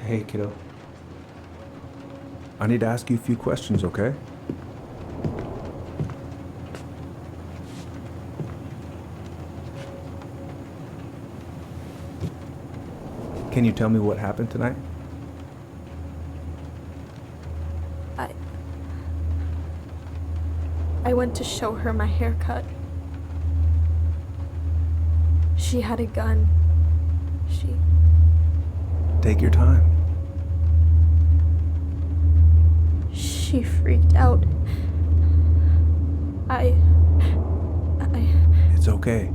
Hey, kiddo. I need to ask you a few questions, okay? Can you tell me what happened tonight? I went to show her my haircut. She had a gun. Take your time. She freaked out. It's okay.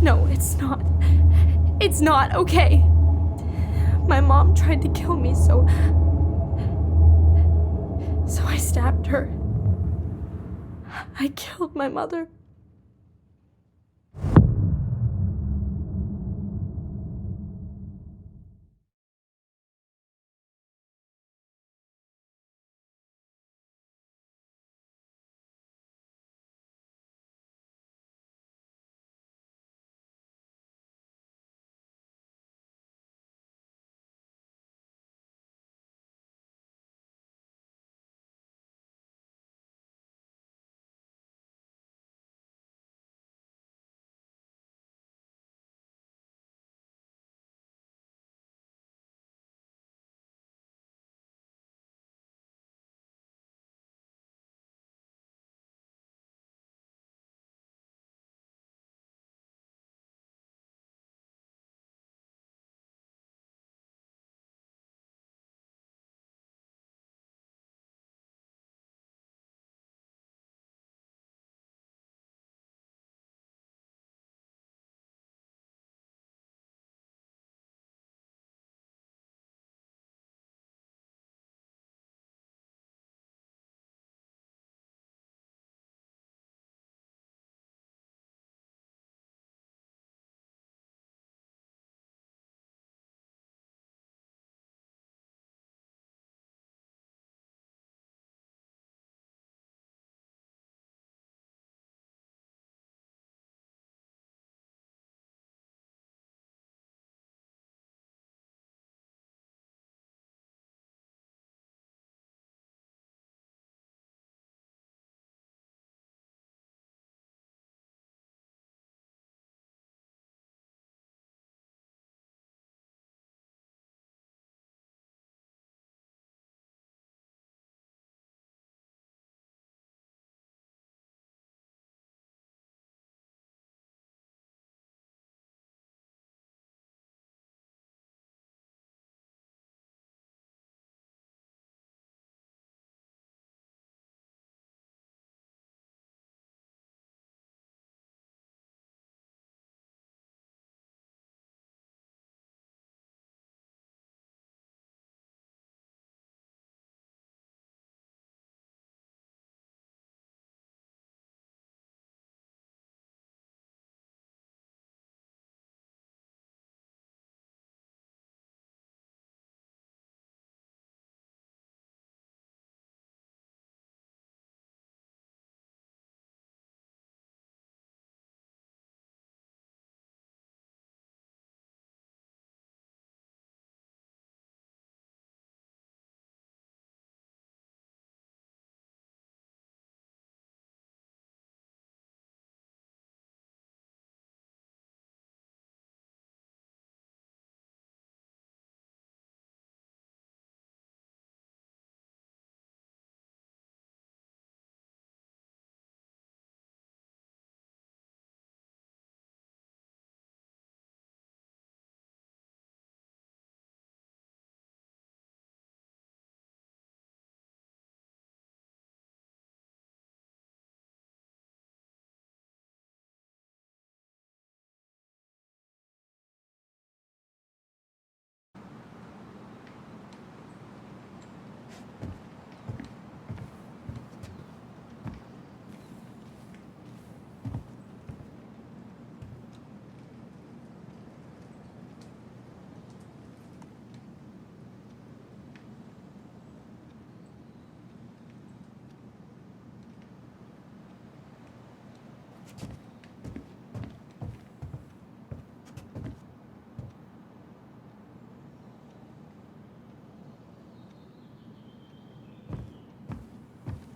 No, it's not. It's not okay. My mom tried to kill me, so I stabbed her. I killed my mother.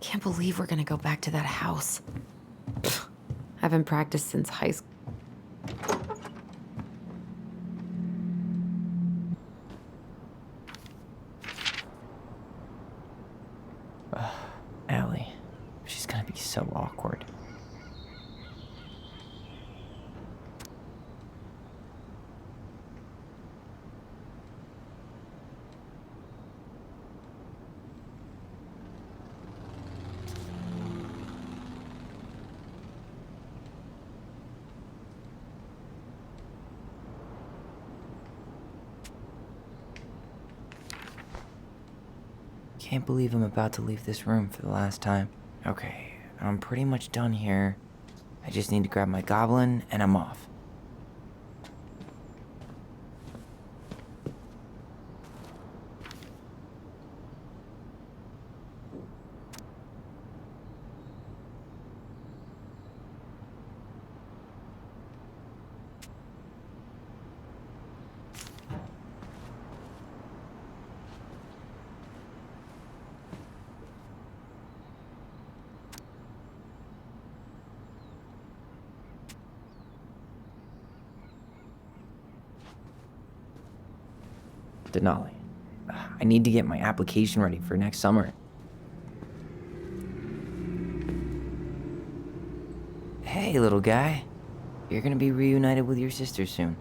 Can't believe we're gonna go back to that house. Pfft, haven't practiced since high school. Allie. She's gonna be so awkward. Can't believe I'm about to leave this room for the last time. Okay, I'm pretty much done here. I just need to grab my goblin and I'm off. Denali. I need to get my application ready for next summer. Hey, little guy. You're gonna be reunited with your sister soon.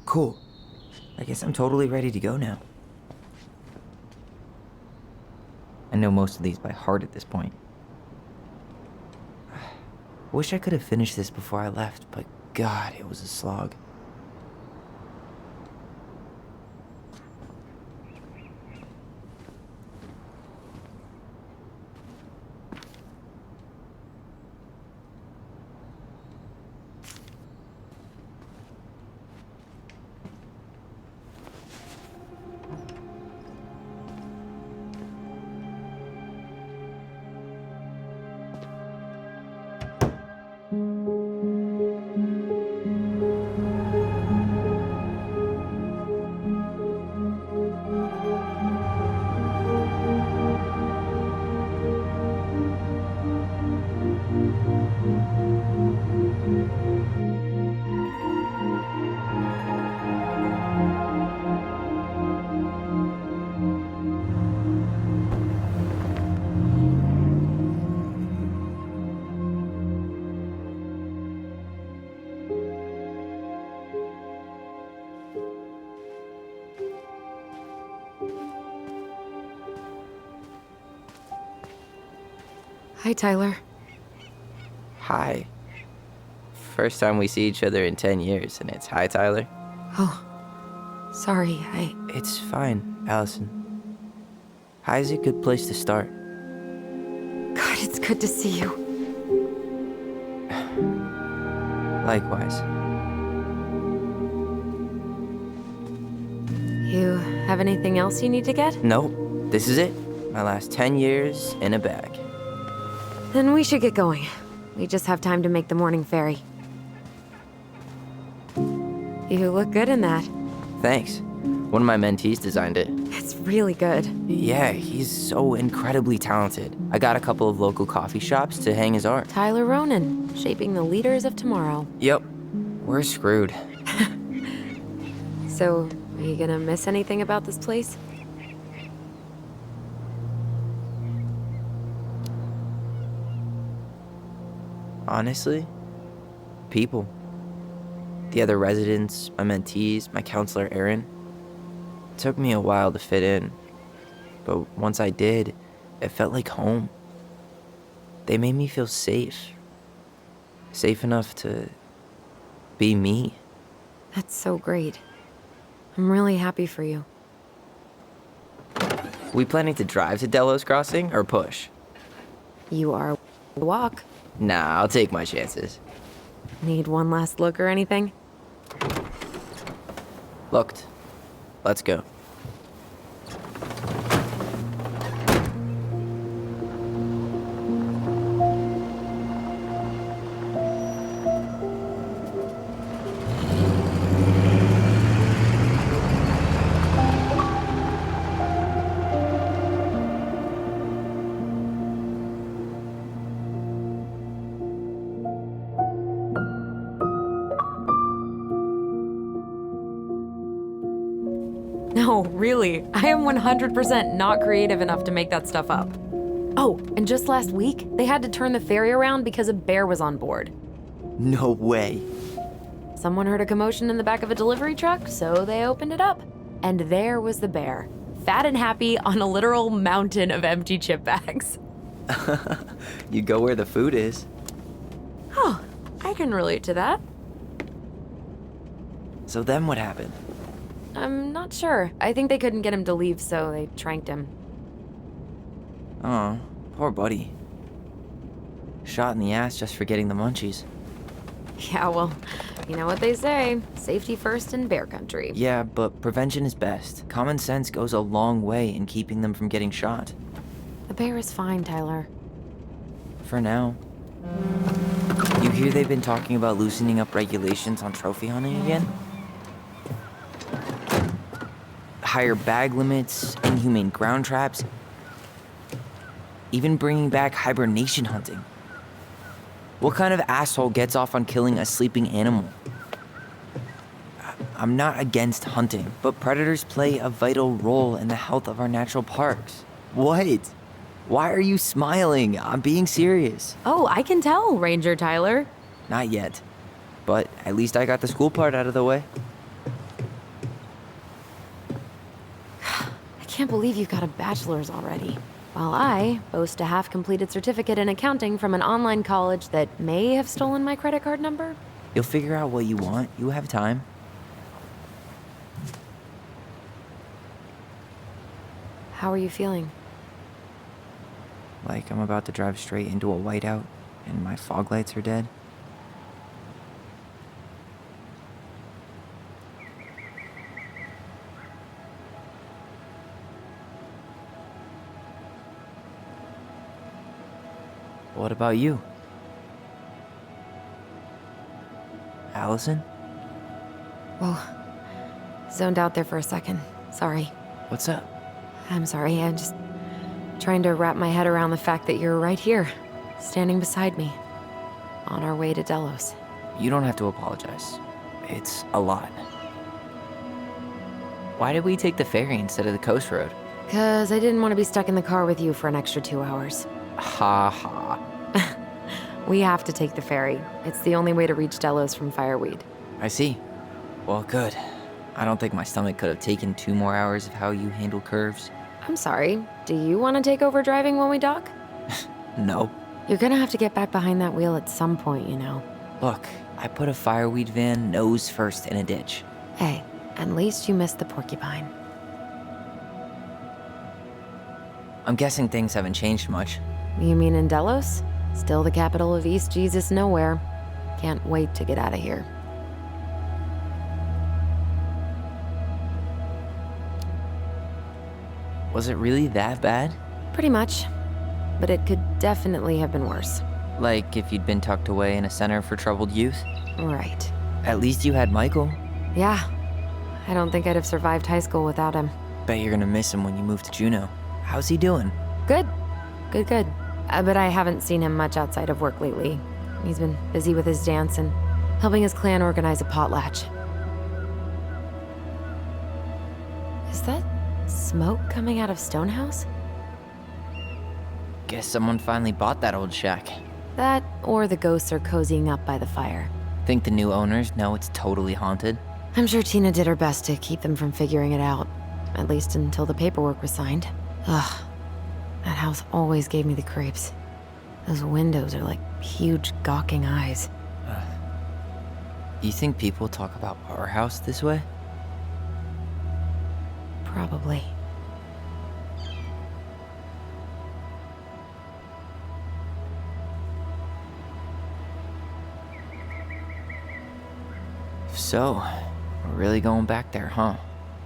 Cool. I guess I'm totally ready to go now. I know most of these by heart at this point. Wish I could have finished this before I left, but God, it was a slog. Hi, Tyler. Hi. First time we see each other in 10 years, and it's hi, Tyler. Oh, sorry, It's fine, Allison. Hi's a good place to start. God, it's good to see you. Likewise. You have anything else you need to get? Nope, this is it. My last 10 years in a bag. Then we should get going. We just have time to make the morning ferry. You look good in that. Thanks. One of my mentees designed it. It's really good. Yeah, he's so incredibly talented. I got a couple of local coffee shops to hang his art. Tyler Ronan, shaping the leaders of tomorrow. Yep, we're screwed. So, are you gonna miss anything about this place? Honestly, people. The other residents, my mentees, my counselor Aaron. It took me a while to fit in, but once I did, it felt like home. They made me feel safe. Safe enough to be me. That's so great. I'm really happy for you. We planning to drive to Delos Crossing or push? You are a walk. Nah, I'll take my chances. Need one last look or anything? Looked. Let's go. No, really. I am 100% not creative enough to make that stuff up. Oh, and just last week, they had to turn the ferry around because a bear was on board. No way. Someone heard a commotion in the back of a delivery truck, so they opened it up. And there was the bear, fat and happy on a literal mountain of empty chip bags. You go where the food is. Oh, I can relate to that. So then what happened? I'm not sure. I think they couldn't get him to leave, so they tranked him. Oh, poor buddy. Shot in the ass just for getting the munchies. Yeah, well, you know what they say. Safety first in bear country. Yeah, but prevention is best. Common sense goes a long way in keeping them from getting shot. The bear is fine, Tyler. For now. You hear they've been talking about loosening up regulations on trophy hunting again? Higher bag limits, inhumane ground traps, even bringing back hibernation hunting. What kind of asshole gets off on killing a sleeping animal? I'm not against hunting, but predators play a vital role in the health of our natural parks. What? Why are you smiling? I'm being serious. Oh, I can tell, Ranger Tyler. Not yet, but at least I got the school part out of the way. I can't believe you've got a bachelor's already. While I boast a half-completed certificate in accounting from an online college that may have stolen my credit card number. You'll figure out what you want. You have time. How are you feeling? Like I'm about to drive straight into a whiteout and my fog lights are dead. What about you? Allison? Whoa. Zoned out there for a second. Sorry. What's up? I'm sorry. I'm just trying to wrap my head around the fact that you're right here, standing beside me, on our way to Delos. You don't have to apologize. It's a lot. Why did we take the ferry instead of the coast road? 'Cause I didn't want to be stuck in the car with you for an extra 2 hours. Ha ha. We have to take the ferry. It's the only way to reach Delos from Fireweed. I see. Well, good. I don't think my stomach could have taken 2 more hours of how you handle curves. I'm sorry. Do you want to take over driving when we dock? No. You're gonna have to get back behind that wheel at some point, you know. Look, I put a fireweed van nose first in a ditch. Hey, at least you missed the porcupine. I'm guessing things haven't changed much. You mean in Delos? Still the capital of East Jesus Nowhere. Can't wait to get out of here. Was it really that bad? Pretty much. But it could definitely have been worse. Like if you'd been tucked away in a center for troubled youth? Right. At least you had Michael. Yeah. I don't think I'd have survived high school without him. Bet you're gonna miss him when you move to Juneau. How's he doing? Good. Good. But I haven't seen him much outside of work lately. He's been busy with his dance and helping his clan organize a potlatch. Is that smoke coming out of Stonehouse? Guess someone finally bought that old shack. That, or the ghosts are cozying up by the fire. Think the new owners know it's totally haunted? I'm sure Tina did her best to keep them from figuring it out. At least until the paperwork was signed. Ugh. That house always gave me the creeps. Those windows are like huge gawking eyes. You think people talk about our house this way? Probably. So, we're really going back there, huh?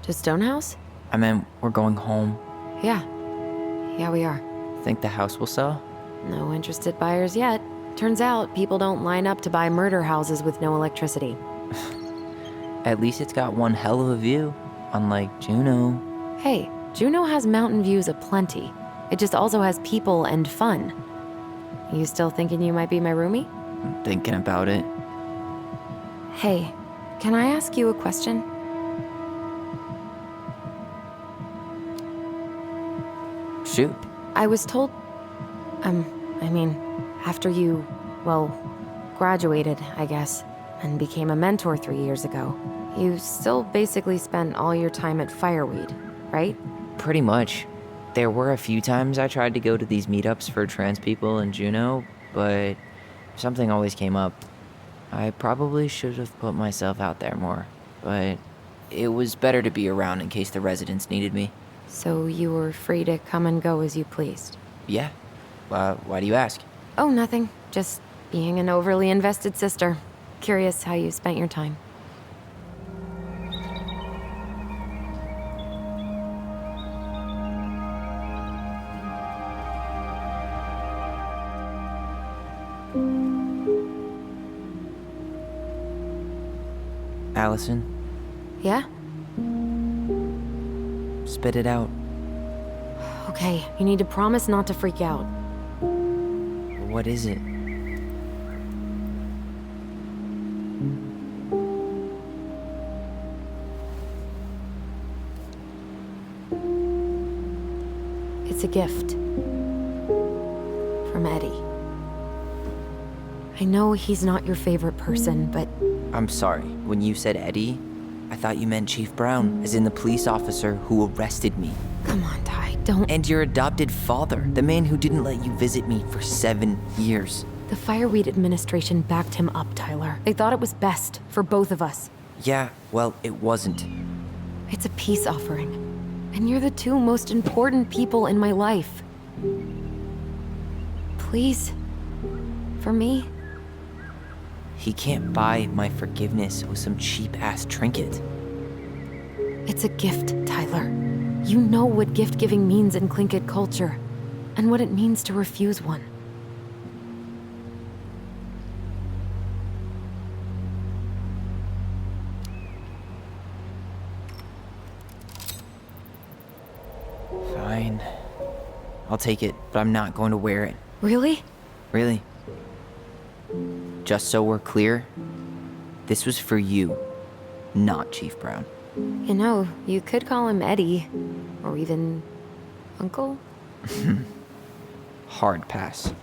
To Stonehouse? I mean, we're going home. Yeah, we are. Think the house will sell? No interested buyers yet. Turns out people don't line up to buy murder houses with no electricity. At least it's got one hell of a view, unlike Juneau. Hey, Juneau has mountain views aplenty. It just also has people and fun. You still thinking you might be my roomie? I'm thinking about it. Hey, can I ask you a question? Shoot. I was told... after you, graduated, I guess, and became a mentor 3 years ago, you still basically spent all your time at Fireweed, right? Pretty much. There were a few times I tried to go to these meetups for trans people in Juneau, but something always came up. I probably should have put myself out there more, but it was better to be around in case the residents needed me. So you were free to come and go as you pleased? Yeah. Why do you ask? Oh, nothing. Just being an overly invested sister. Curious how you spent your time. Allison, Yeah? spit it out. Okay, you need to promise not to freak out. What is it? It's a gift. From Eddie. I know he's not your favorite person, but I'm sorry. When you said Eddie, I thought you meant Chief Brown, as in the police officer who arrested me. come on, Ty, don't... And your adopted father, the man who didn't let you visit me for 7 years. The Fireweed administration backed him up, Tyler. They thought it was best for both of us. Yeah, well, it wasn't. It's a peace offering. And you're the two most important people in my life. Please? For me? He can't buy my forgiveness with some cheap-ass trinket. It's a gift, Tyler. You know what gift-giving means in Tlingit culture, and what it means to refuse one. Fine. I'll take it, but I'm not going to wear it. Really? Really. Just so we're clear, this was for you, not Chief Brown. You know, you could call him Eddie, or even Uncle? Hard pass.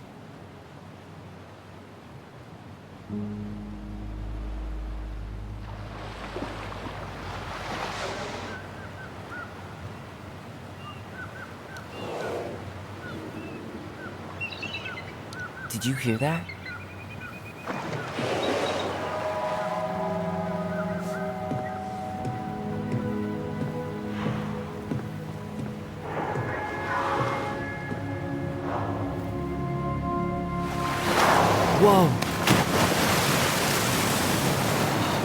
Did you hear that? Whoa!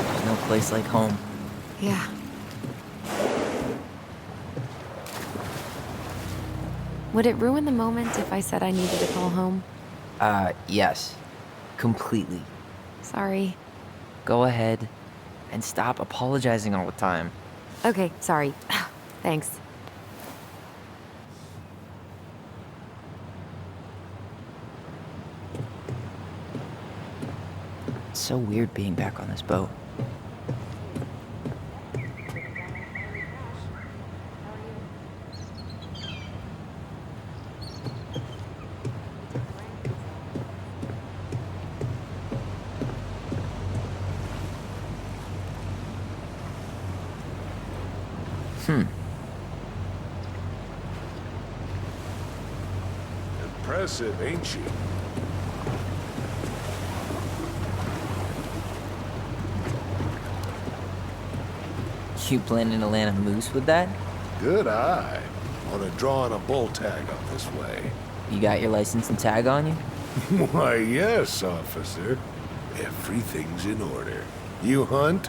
There's no place like home. Yeah. Would it ruin the moment if I said I needed to call home? Yes. Completely. Sorry. Go ahead and stop apologizing all the time. Okay, sorry. Thanks. It's so weird being back on this boat. Impressive, ain't she? You planning to land a moose with that? Good eye. On a draw on a bull tag up this way. You got your license and tag on you? Why, yes, officer. Everything's in order. You hunt?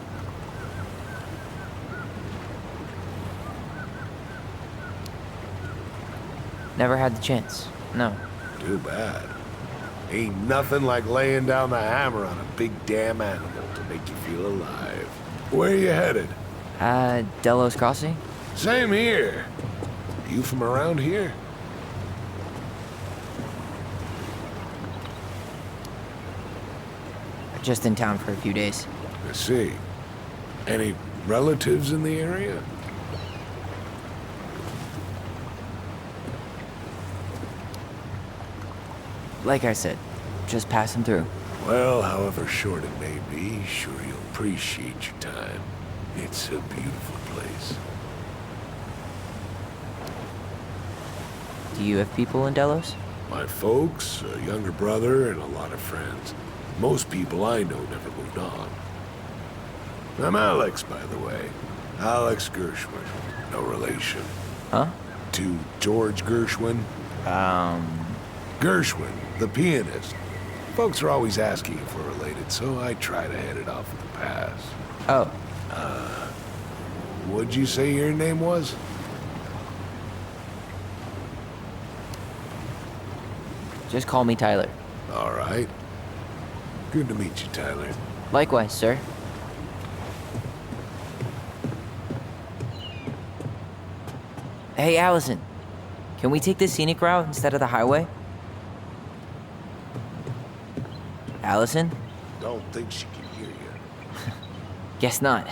Never had the chance. No. Too bad. Ain't nothing like laying down the hammer on a big damn animal to make you feel alive. Where you headed? Delos Crossing? Same here. You from around here? Just in town for a few days. I see. Any relatives in the area? Like I said, just passing through. Well, however short it may be, sure you'll appreciate your time. It's a beautiful place. Do you have people in Delos? My folks, a younger brother, and a lot of friends. Most people I know never moved on. I'm Alex, by the way. Alex Gershwin. No relation. Huh? To George Gershwin. Gershwin, the pianist. Folks are always asking if we're related, so I try to head it off with the pass. Oh, What'd you say your name was? just call me Tyler. All right. Good to meet you, Tyler. Likewise, sir. Hey, Allison. Can we take the scenic route instead of the highway? Allison? Don't think she can hear you. Guess not.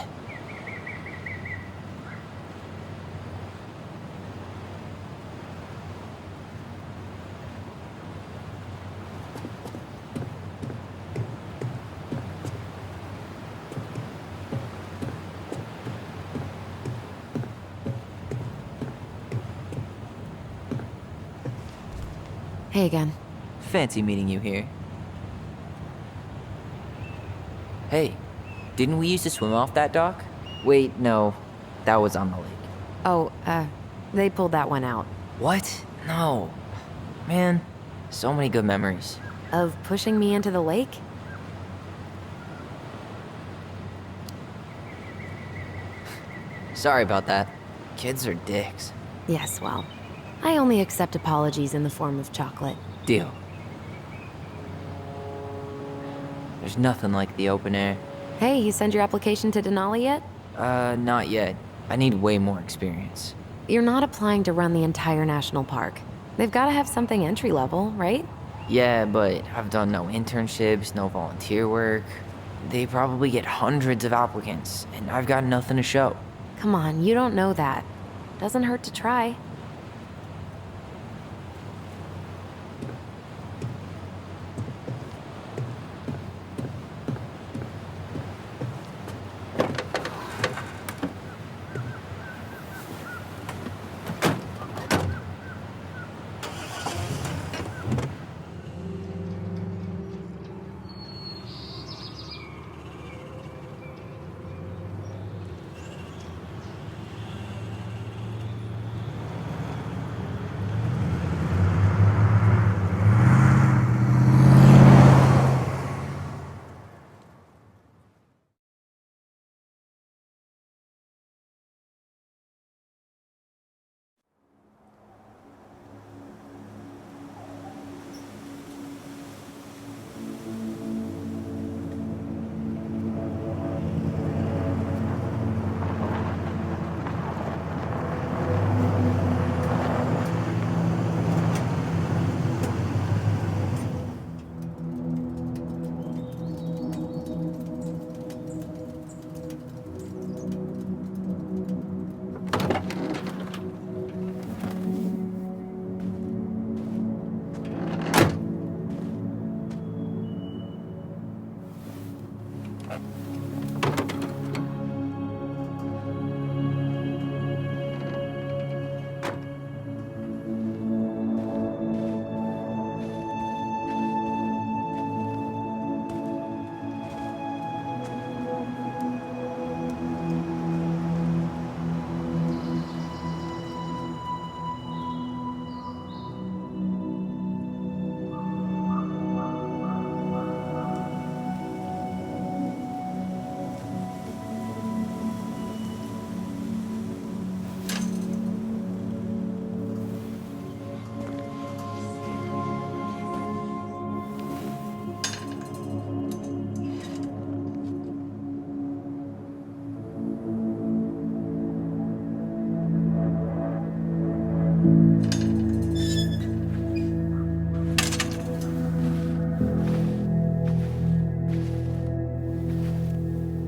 Hey again. Fancy meeting you here. Hey, didn't we used to swim off that dock? Wait, no. That was on the lake. Oh, they pulled that one out. What? No. Man, so many good memories. Of pushing me into the lake? Sorry about that. Kids are dicks. Yes, well, I only accept apologies in the form of chocolate. Deal. There's nothing like the open air. Hey, you send your application to Denali yet? Not yet. I need way more experience. You're not applying to run the entire national park. They've got to have something entry level, right? Yeah, but I've done no internships, no volunteer work. They probably get hundreds of applicants, and I've got nothing to show. Come on, you don't know that. Doesn't hurt to try.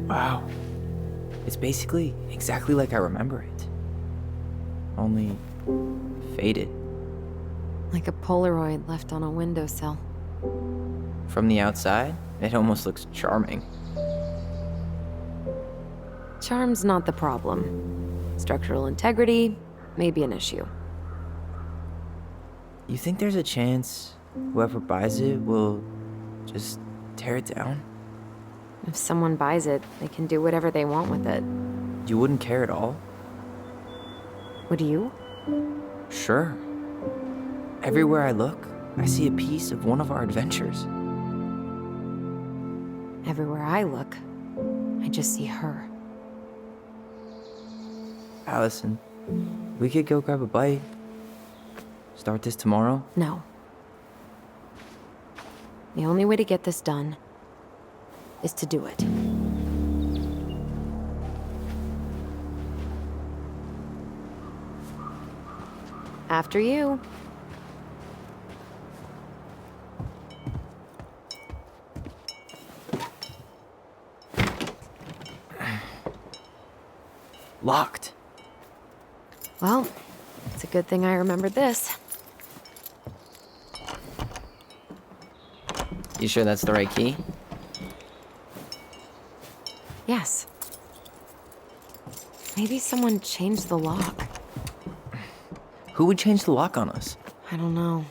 Wow. It's basically exactly like I remember it. Only faded. Like a Polaroid left on a windowsill. From the outside, it almost looks charming. Charm's not the problem. Structural integrity may be an issue. You think there's a chance whoever buys it will just tear it down? If someone buys it, they can do whatever they want with it. You wouldn't care at all? Would you? Sure. Everywhere I look, I see a piece of one of our adventures. Everywhere I look, I just see her. Allison, we could go grab a bite. Start this tomorrow? No. The only way to get this done is to do it. After you. Locked. Well, it's a good thing I remembered this. You sure that's the right key? Yes. Maybe someone changed the lock. Who would change the lock on us? I don't know.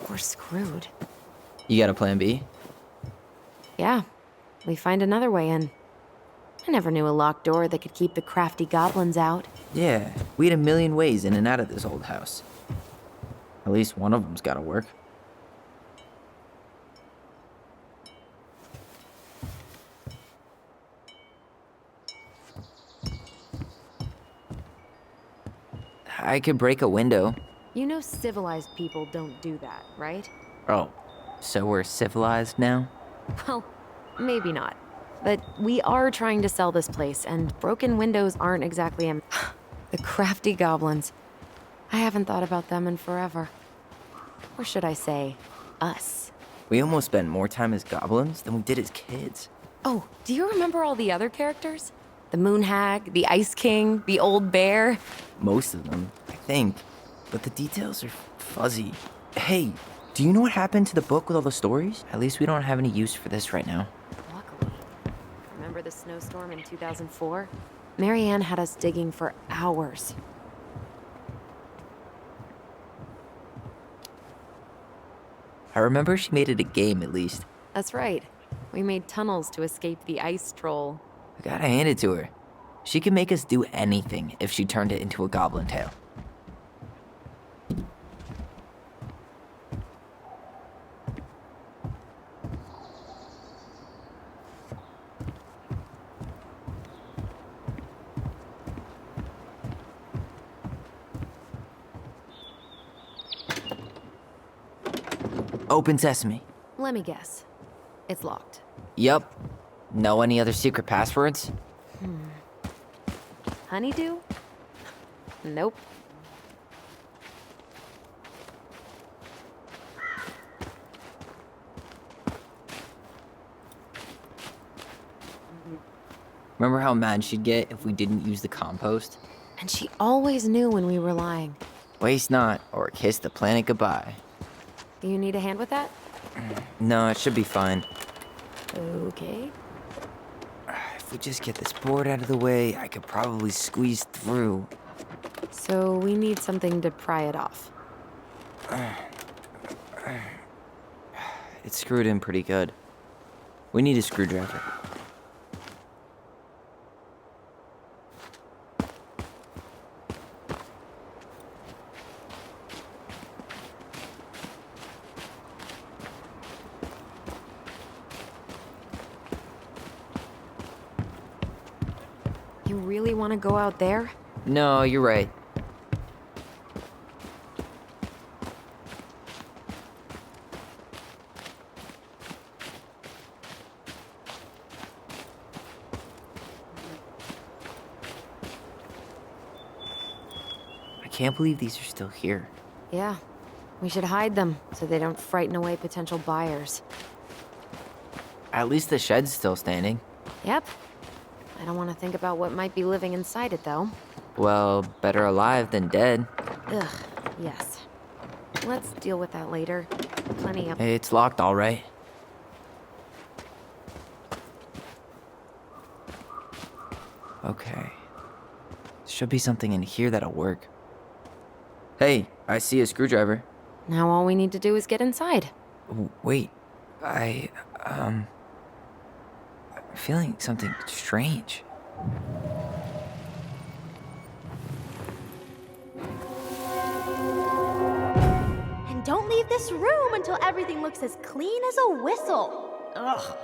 We're screwed. You got a plan B? Yeah, we find another way in. I never knew a locked door that could keep the crafty goblins out. Yeah, we had a million ways in and out of this old house. At least one of them's gotta work. I could break a window. You know civilized people don't do that, right? Oh, so we're civilized now? Well, maybe not. But we are trying to sell this place, and broken windows aren't exactly the crafty goblins. I haven't thought about them in forever. Or should I say, us. We almost spent more time as goblins than we did as kids. Oh, do you remember all the other characters? The Moon Hag, the Ice King, the Old Bear? Most of them, I think. But the details are fuzzy. Hey, do you know what happened to the book with all the stories? At least we don't have any use for this right now. Luckily. Remember the snowstorm in 2004? Marianne had us digging for hours. I remember she made it a game at least. That's right. We made tunnels to escape the ice troll. I gotta hand it to her. She could make us do anything if she turned it into a goblin tale. Open sesame. Let me guess. It's locked. Yup. Know any other secret passwords? Honeydew? Nope. Remember how mad she'd get if we didn't use the compost? And she always knew when we were lying. Waste not, or kiss the planet goodbye. Do you need a hand with that? No, it should be fine. Okay. If we just get this board out of the way, I could probably squeeze through. So we need something to pry it off. It's screwed in pretty good. We need a screwdriver. You really want to go out there? No, you're right. I can't believe these are still here. Yeah. We should hide them so they don't frighten away potential buyers. At least the shed's still standing. Yep. I don't want to think about what might be living inside it, though. Well, better alive than dead. Ugh, yes. Let's deal with that later. Plenty of... Hey, it's locked, all right. Okay. Should be something in here that'll work. Hey, I see a screwdriver. Now all we need to do is get inside. Wait, I'm feeling something strange. And don't leave this room until everything looks as clean as a whistle. Ugh.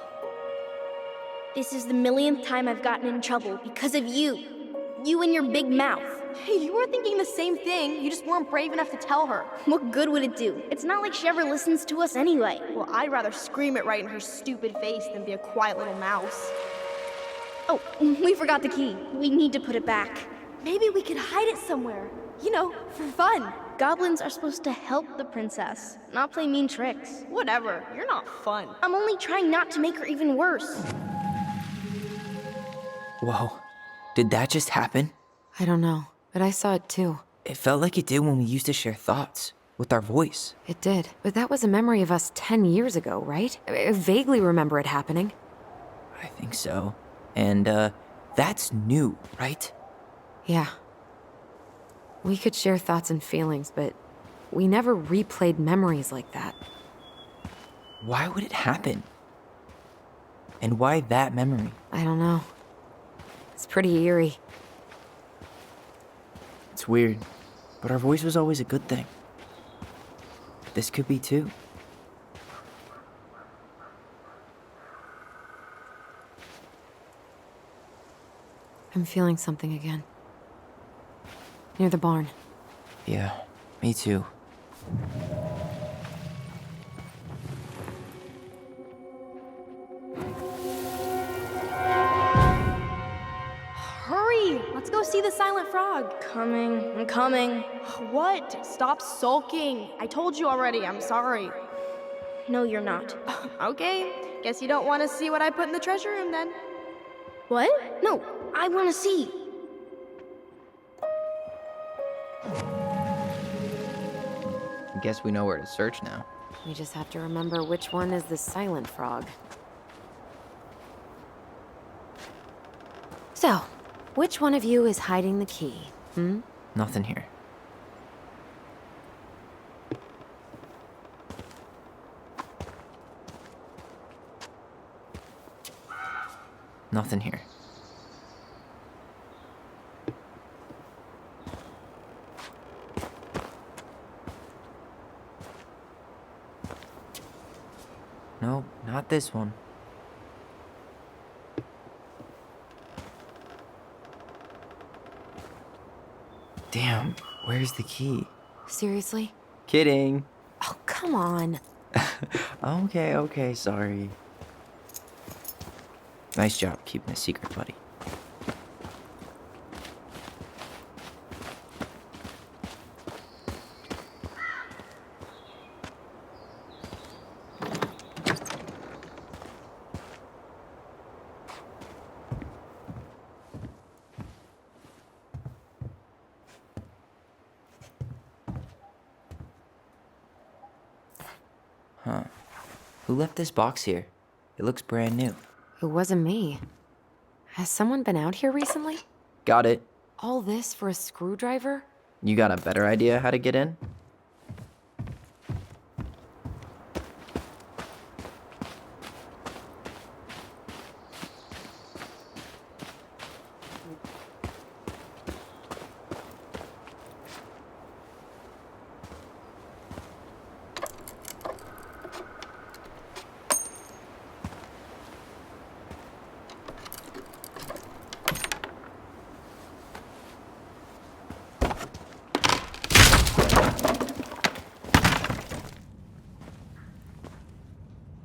This is the millionth time I've gotten in trouble because of you. You and your big mouth. You were thinking the same thing, you just weren't brave enough to tell her. What good would it do? It's not like she ever listens to us anyway. Well, I'd rather scream it right in her stupid face than be a quiet little mouse. Oh, we forgot the key. We need to put it back. Maybe we could hide it somewhere. You know, for fun. Goblins are supposed to help the princess, not play mean tricks. Whatever, you're not fun. I'm only trying not to make her even worse. Whoa, did that just happen? I don't know, but I saw it too. It felt like it did when we used to share thoughts with our voice. It did, but that was a memory of us 10 years ago, right? I vaguely remember it happening. I think so. And, that's new, right? Yeah. We could share thoughts and feelings, but we never replayed memories like that. Why would it happen? And why that memory? I don't know. It's pretty eerie. It's weird, but our voice was always a good thing. This could be too. I'm feeling something again. Near the barn. Yeah, me too. Hurry! Let's go see the silent frog. I'm coming. What? Stop sulking. I told you already, I'm sorry. No, you're not. Okay, guess you don't want to see what I put in the treasure room then. What? No, I want to see. I guess we know where to search now. We just have to remember which one is the silent frog. So, which one of you is hiding the key? Nothing here. Nothing here. No, not this one. Damn, where's the key? Seriously? Kidding. Oh, come on. Okay, sorry. Nice job keeping a secret, buddy. Huh. Who left this box here? It looks brand new. It wasn't me. Has someone been out here recently? Got it. All this for a screwdriver? You got a better idea how to get in?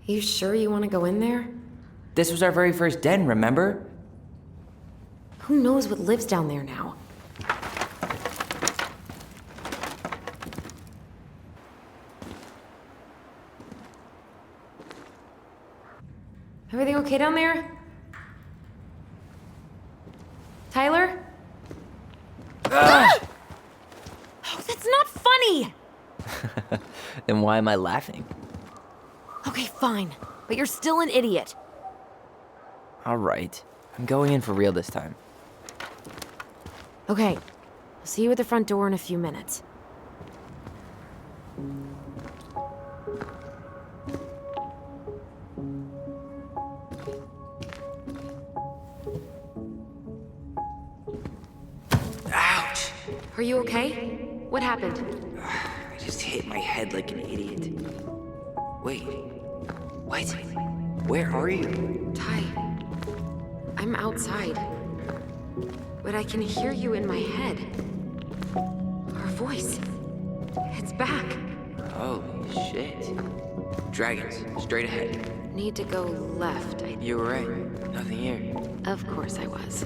You sure you want to go in there? This was our very first den, remember? Who knows what lives down there now? Everything okay down there? Tyler? Oh, that's not funny! Then why am I laughing? Okay, fine. But you're still an idiot. All right. I'm going in for real this time. Okay. I'll see you at the front door in a few minutes. Ouch! Are you okay? What happened? I just hit my head like an idiot. Wait. What? Where are you? Ty. I'm outside. But I can hear you in my head. Our voice. It's back. Holy shit. Dragons, straight ahead. Need to go left. You were right. Nothing here. Of course I was.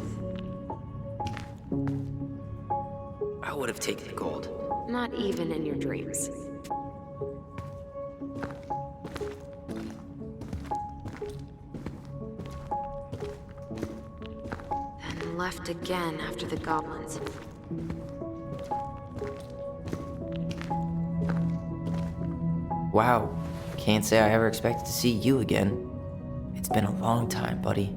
I would have taken the gold. Not even in your dreams. Then left again after the goblins. Wow. Can't say I ever expected to see you again. It's been a long time, buddy.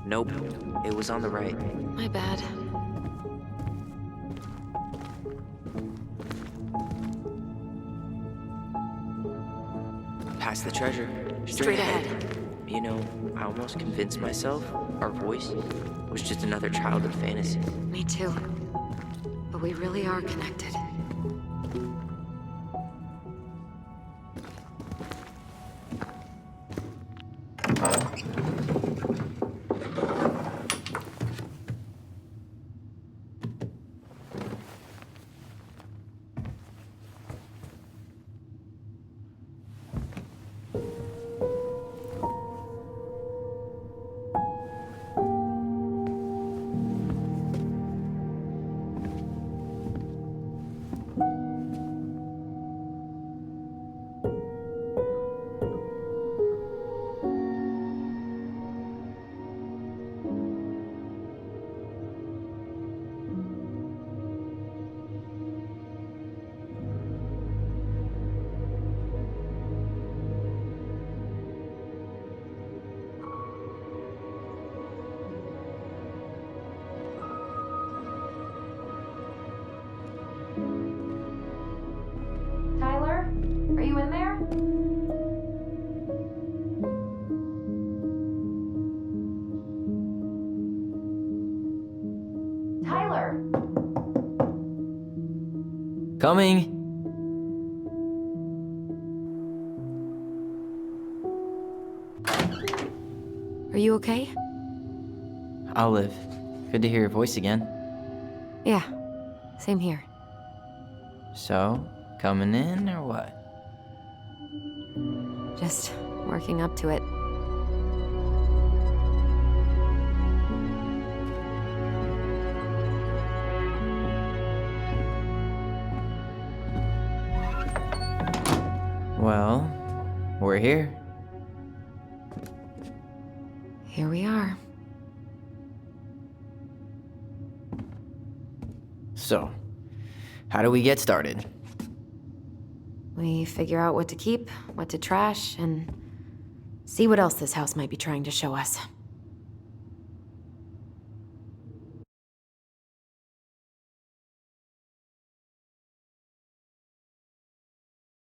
Nope. It was on the right. My bad. Past the treasure. Straight ahead. You know, I almost convinced myself our voice was just another childhood fantasy. Me too. But we really are connected. Tyler, are you in there? Tyler! Coming! Are you okay? I'll live. Good to hear your voice again. Yeah. Same here. So, coming in or what? Just working up to it. Well, we're here. Here we are. So, how do we get started? We figure out what to keep, what to trash, and see what else this house might be trying to show us.